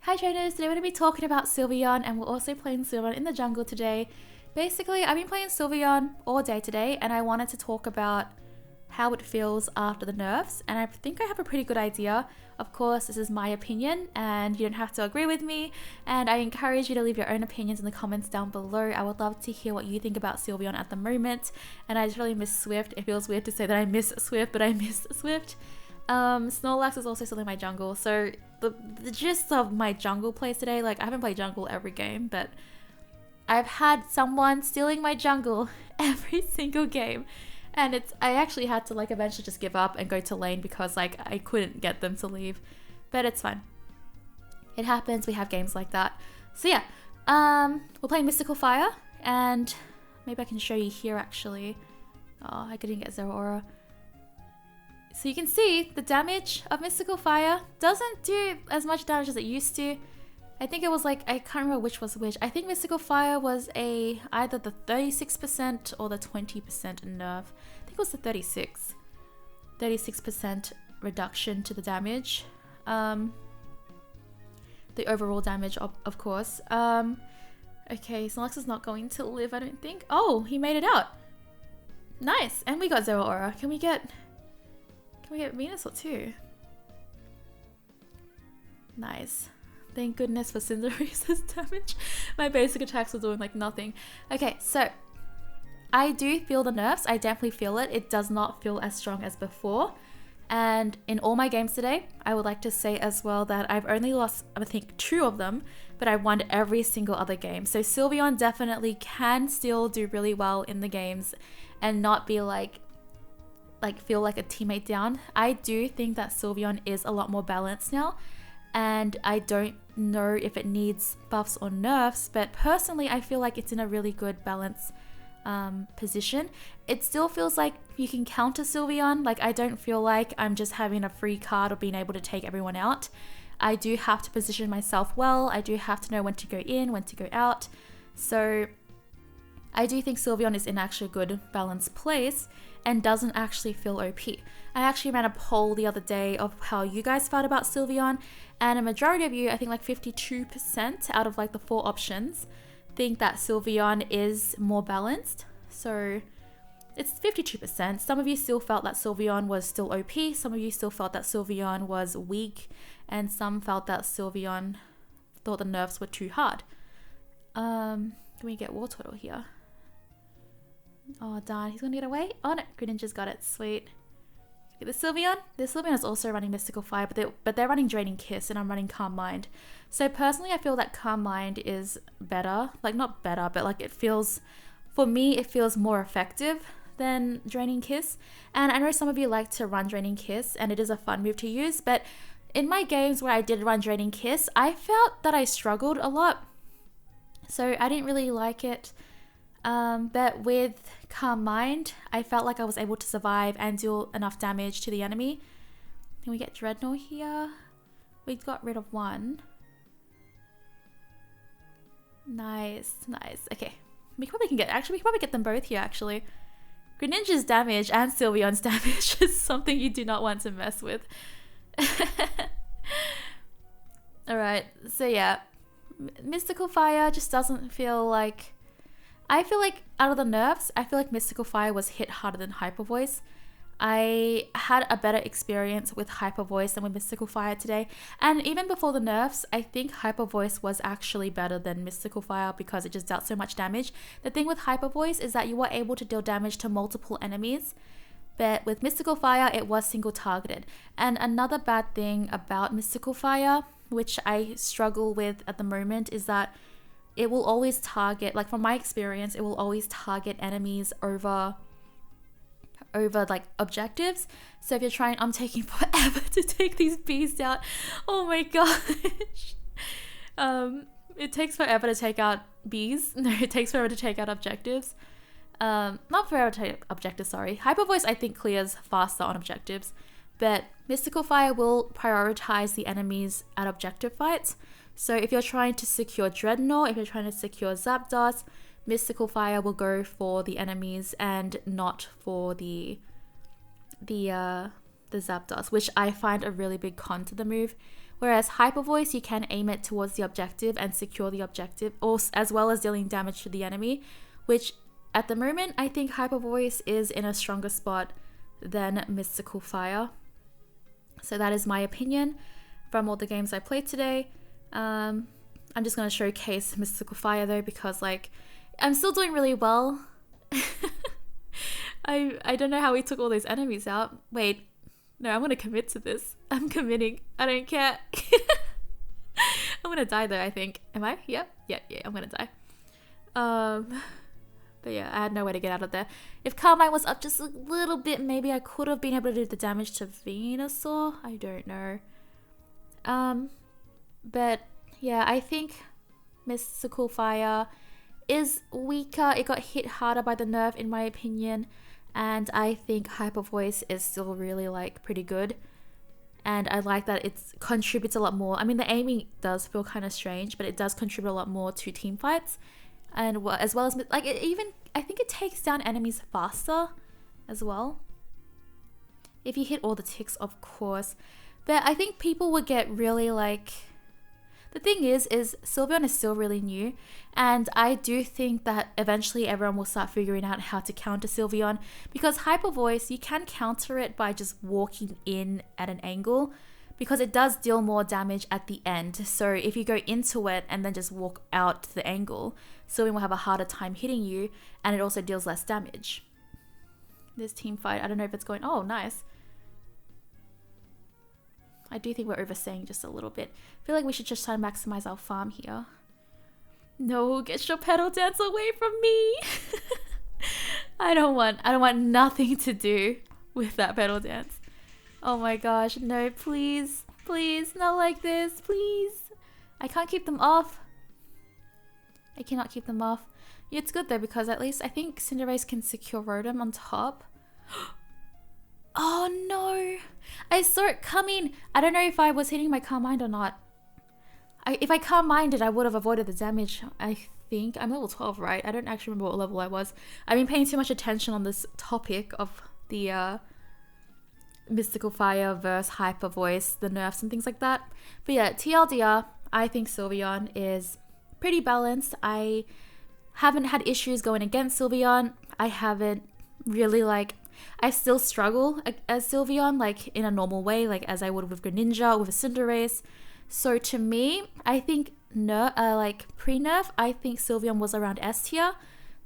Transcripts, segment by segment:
Hi trainers, today we're going to be talking about Sylveon and we're also playing Sylveon in the jungle today. Basically, I've been playing Sylveon all day today and I wanted to talk about how it feels after the nerfs, and I think I have a pretty good idea. Of course, this is my opinion and you don't have to agree with me, and I encourage you to leave your own opinions in the comments down below. I would love to hear what you think about Sylveon at the moment, and I just really miss Swift. It feels weird to say that I miss Swift, but I miss Swift. Snorlax is also still in my jungle, so the gist of my jungle plays today, like I haven't played jungle every game, but I've had someone stealing my jungle every single game, and I actually had to like eventually just give up and go to lane because like I couldn't get them to leave, but it's fine. It happens, we have games like that. So yeah, we're playing Mystical Fire, and maybe I can show you here actually. Oh, I didn't get Zero Aura. So you can see the damage of Mystical Fire doesn't do as much damage as it used to. I think it was like, I can't remember which was which. I think Mystical Fire was either the 36% or the 20% nerf. I think it was the 36% reduction to the damage. The overall damage, of course. Okay, Snorlax is not going to live, I don't think. Oh, he made it out. Nice, and we got Zero Aura. Can we get Venusaur too? Nice. Thank goodness for Cinderace's damage. My basic attacks were doing like nothing. Okay, so I do feel the nerfs. I definitely feel it. It does not feel as strong as before. And in all my games today, I would like to say as well that I've only lost, I think, 2 of them, but I won every single other game. So Sylveon definitely can still do really well in the games and not be feel like a teammate down. I do think that Sylveon is a lot more balanced now, and I don't know if it needs buffs or nerfs, but personally I feel like it's in a really good balance position. It still feels like you can counter Sylveon. Like, I don't feel like I'm just having a free card or being able to take everyone out. I do have to position myself well. I do have to know when to go in, when to go out. So I do think Sylveon is in actually a good balanced place and doesn't actually feel OP. I actually ran a poll the other day of how you guys felt about Sylveon, and a majority of you, I think like 52% out of like the 4 options, think that Sylveon is more balanced. So it's 52%. Some of you still felt that Sylveon was still OP, some of you still felt that Sylveon was weak, and some felt that Sylveon thought the nerfs were too hard. Can we get War Turtle here? Oh darn, he's gonna get away. Oh no, Greninja's got it. Sweet. The Sylveon is also running Mystical Fire, but they're running Draining Kiss and I'm running Calm Mind. So personally, I feel that Calm Mind is better. Like, not better, but like for me, it feels more effective than Draining Kiss. And I know some of you like to run Draining Kiss and it is a fun move to use, but in my games where I did run Draining Kiss, I felt that I struggled a lot. So I didn't really like it. But with Calm Mind, I felt like I was able to survive and deal enough damage to the enemy. Can we get Dreadnought here? We got rid of one. Nice. Okay. We can probably get them both here actually. Greninja's damage and Sylveon's damage is something you do not want to mess with. Alright, so yeah. Mystical Fire just doesn't feel like... I feel like out of the nerfs, I feel like Mystical Fire was hit harder than Hyper Voice. I had a better experience with Hyper Voice than with Mystical Fire today. And even before the nerfs, I think Hyper Voice was actually better than Mystical Fire because it just dealt so much damage. The thing with Hyper Voice is that you were able to deal damage to multiple enemies. But with Mystical Fire, it was single targeted. And another bad thing about Mystical Fire, which I struggle with at the moment, is that it will always target, like from my experience, it will always target enemies over like objectives. So if you're trying, I'm taking forever to take these bees out. Oh my gosh. It takes forever to take out bees. No, it takes forever to take out objectives. Not forever to take objectives, sorry. Hyper Voice I think clears faster on objectives, but Mystical Fire will prioritize the enemies at objective fights. So if you're trying to secure Dreadnought, if you're trying to secure Zapdos, Mystical Fire will go for the enemies and not for the Zapdos, which I find a really big con to the move. Whereas Hyper Voice, you can aim it towards the objective and secure the objective, or as well as dealing damage to the enemy, which at the moment, I think Hyper Voice is in a stronger spot than Mystical Fire. So that is my opinion from all the games I played today. I'm just going to showcase Mystical Fire though, because like I'm still doing really well. I don't know how we took all those enemies out. Wait, no, I'm going to commit to this. I'm committing. I don't care. I'm going to die though, I think. Am I? Yeah, I'm going to die. But yeah, I had no way to get out of there. If Carmine was up just a little bit, maybe I could have been able to do the damage to Venusaur. I don't know. But yeah, I think Mystical Fire is weaker. It got hit harder by the nerf in my opinion. And I think Hyper Voice is still really like pretty good. And I like that it contributes a lot more. I mean, the aiming does feel kind of strange, but it does contribute a lot more to team fights. And as well as like it even, I think it takes down enemies faster as well. If you hit all the ticks, of course. But I think people would get really like, the thing is Sylveon is still really new, and I do think that eventually everyone will start figuring out how to counter Sylveon, because Hyper Voice, you can counter it by just walking in at an angle, because it does deal more damage at the end. So if you go into it and then just walk out to the angle, Sylveon will have a harder time hitting you, and it also deals less damage. This team fight, I don't know if it's going, oh nice. I do think we're overstaying just a little bit. I feel like we should just try to maximize our farm here. No, get your pedal dance away from me. I don't want nothing to do with that pedal dance. Oh my gosh, no, please, not like this, please. I can't keep them off. I cannot keep them off. Yeah, it's good though, because at least I think Cinderace can secure Rotom on top. Oh no, I saw it coming. I don't know if I was hitting my Calm Mind or not. If I Calm Minded, I would have avoided the damage. I think I'm level 12, right? I don't actually remember what level I was. I've been paying too much attention on this topic of the Mystical Fire versus Hyper Voice, the nerfs and things like that. But yeah, TLDR, I think Sylveon is pretty balanced. I haven't had issues going against Sylveon. I haven't really like, I still struggle as Sylveon, like in a normal way, like as I would with Greninja or with a Cinderace. So to me, I think like pre-nerf, I think Sylveon was around S tier.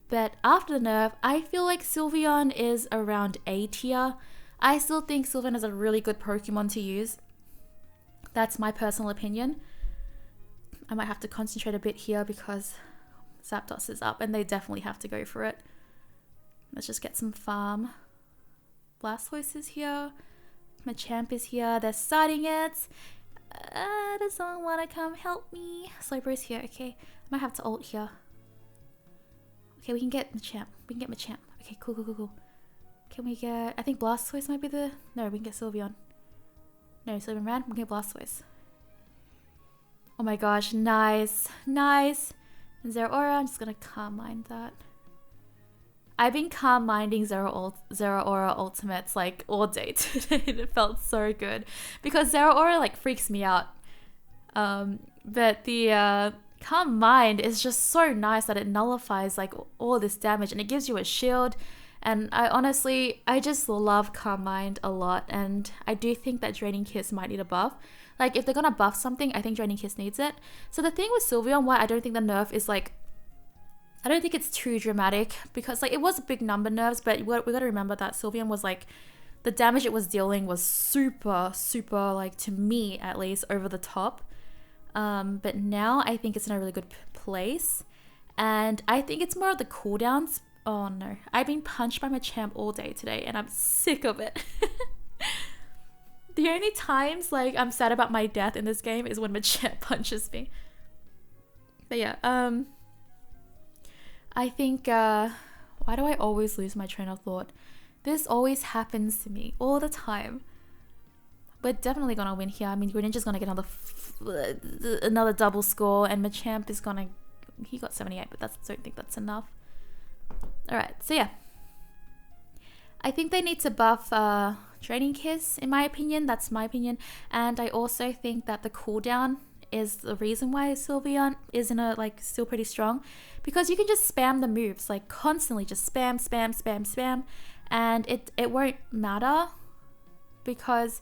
But after the nerf, I feel like Sylveon is around A tier. I still think Sylveon is a really good Pokemon to use. That's my personal opinion. I might have to concentrate a bit here because Zapdos is up and they definitely have to go for it. Let's just get some farm. Blastoise is here. Machamp is here. They're starting it. Does someone want to come help me? Slowbro's here. Okay. I might have to ult here. Okay, we can get Machamp. Okay, cool. Can we get... I think Blastoise might be the... No, we can get Sylveon. No, Sylveon ran. We can get Blastoise. Oh my gosh. Nice. Zeraora. I'm just going to Calm Mind that. I've been Calm Minding Zeraora Ultimates like all day today. It felt so good. Because Zeraora like freaks me out. But the Calm Mind is just so nice that it nullifies like all this damage and it gives you a shield. And I just love Calm Mind a lot, and I do think that Draining Kiss might need a buff. Like if they're gonna buff something, I think Draining Kiss needs it. So the thing with Sylveon, why I don't think the nerf is like, I don't think it's too dramatic, because like it was a big number nerfs, but we gotta remember that Sylveon was like, the damage it was dealing was super like, to me at least, over the top. But now I think it's in a really good place, and I think it's more of the cooldowns. Oh no, I've been punched by Machamp all day today and I'm sick of it. The only times like I'm sad about my death in this game is when Machamp punches me. But yeah, I think, why do I always lose my train of thought? This always happens to me all the time. We're definitely gonna win here. I mean, Greninja's gonna get another double score, and Machamp is gonna, he got 78, but I don't think that's enough. Alright, so yeah. I think they need to buff Draining Kiss, in my opinion. That's my opinion. And I also think that the cooldown is the reason why Sylveon is still pretty strong, because you can just spam the moves like constantly, just spam, and it won't matter, because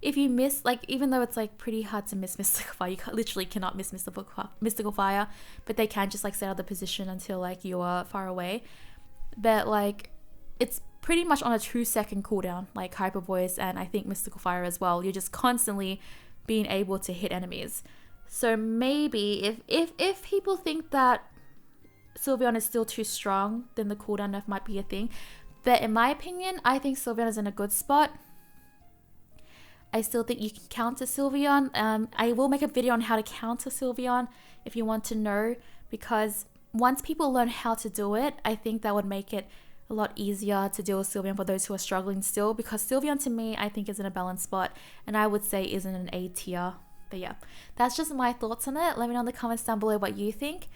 if you miss, like, even though it's like pretty hard to miss Mystical Fire, you literally cannot miss Mystical Fire, but they can just like stay out of the position until like you are far away. But like it's pretty much on a 2-second cooldown, like Hyper Voice and I think Mystical Fire as well. You're just constantly being able to hit enemies. So maybe if people think that Sylveon is still too strong, then the cooldown nerf might be a thing. But in my opinion, I think Sylveon is in a good spot. I still think you can counter Sylveon. I will make a video on how to counter Sylveon if you want to know, because once people learn how to do it, I think that would make it a lot easier to deal with Sylveon for those who are struggling still, because Sylveon to me, I think is in a balanced spot, and I would say is in an A tier. But yeah, that's just my thoughts on it. Let me know in the comments down below what you think.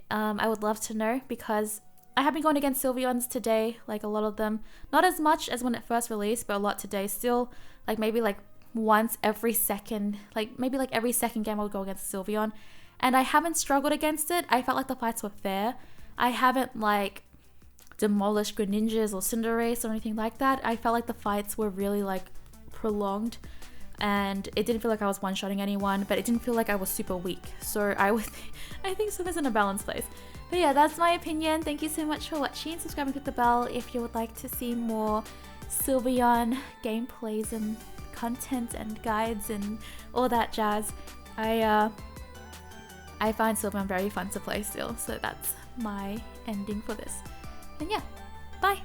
I would love to know, because I have been going against Sylveons today, like a lot of them. Not as much as when it first released, but a lot today. Still, like maybe like once every second, like maybe like every second game I would go against Sylveon. And I haven't struggled against it. I felt like the fights were fair. I haven't like demolished Greninjas or Cinderace or anything like that. I felt like the fights were really like prolonged, and it didn't feel like I was one-shotting anyone, but it didn't feel like I was super weak. So I think Sylveon's in a balanced place. But yeah, that's my opinion. Thank you so much for watching. Subscribe and click the bell if you would like to see more Sylveon gameplays and content and guides and all that jazz. I find Sylveon very fun to play still, so that's my ending for this. And yeah, bye!